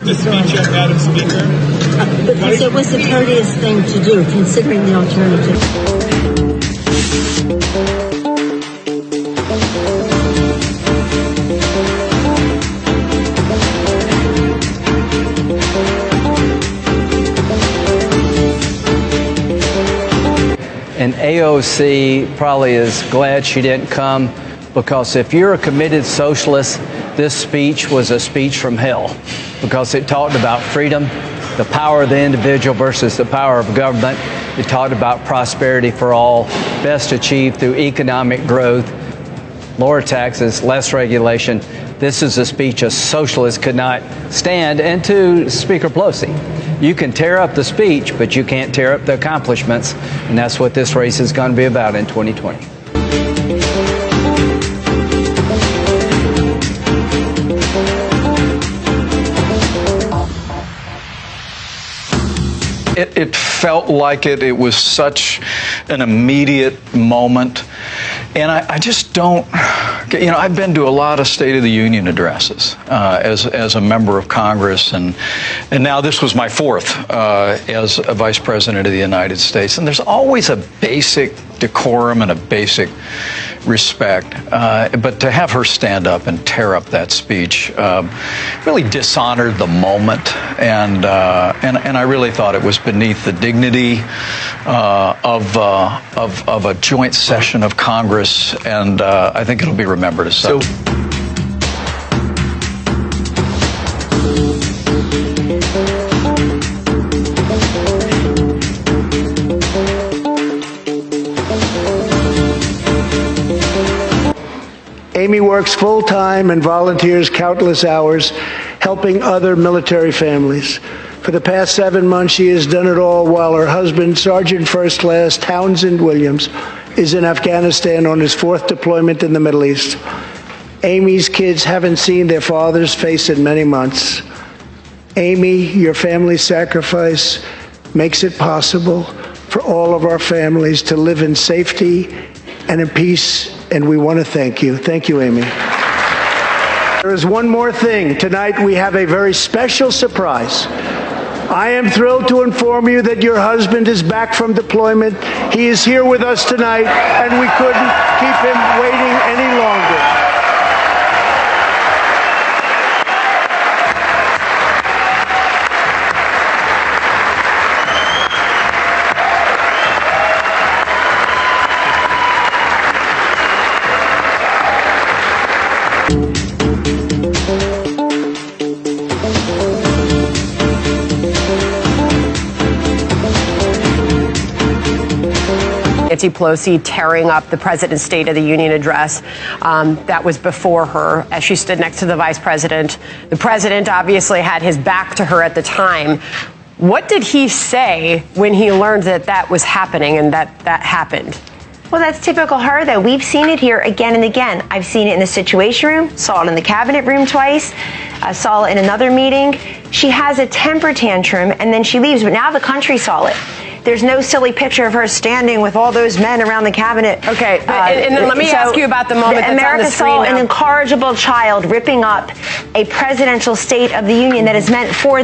the speech yet, Madam Speaker? Because it was the courteous thing to do, considering the alternative. And AOC probably is glad she didn't come, because if you're a committed socialist, this speech was a speech from hell, because it talked about freedom, the power of the individual versus the power of government. It talked about prosperity for all, best achieved through economic growth, lower taxes, less regulation. This is a speech a socialist could not stand. And to Speaker Pelosi, you can tear up the speech, but you can't tear up the accomplishments. And that's what this race is going to be about in 2020. It felt like it. It was such an immediate moment. And I just don't, I've been to a lot of State of the Union addresses as a member of Congress, and now this was my fourth as a Vice President of the United States. And there's always a basic decorum and a basic respect. But to have her stand up and tear up that speech really dishonored the moment, and I really thought it was beneath the dignity of a joint session of Congress, and I think it'll be remembered as such. Amy works full-time and volunteers countless hours helping other military families. For the past 7 months, she has done it all while her husband, Sergeant First Class Townsend Williams, is in Afghanistan on his fourth deployment in the Middle East. Amy's kids haven't seen their father's face in many months. Amy, your family's sacrifice makes it possible for all of our families to live in safety and in peace, and we want to thank you. Thank you, Amy. There is one more thing. Tonight we have a very special surprise. I am thrilled to inform you that your husband is back from deployment. He is here with us tonight, and we couldn't keep him waiting any longer. Nancy Pelosi tearing up the president's State of the Union address. That was before her, as she stood next to the vice president. The president obviously had his back to her at the time. What did he say when he learned that that was happening and that happened? Well, that's typical her, though. We've seen it here again and again. I've seen it in the Situation Room, saw it in the Cabinet Room twice, saw it in another meeting. She has a temper tantrum, and then she leaves, but now the country saw it. There's no silly picture of her standing with all those men around the cabinet. Okay, and then let me ask you about the moment that's America on the screen saw now. An incorrigible child ripping up a presidential State of the Union that is meant for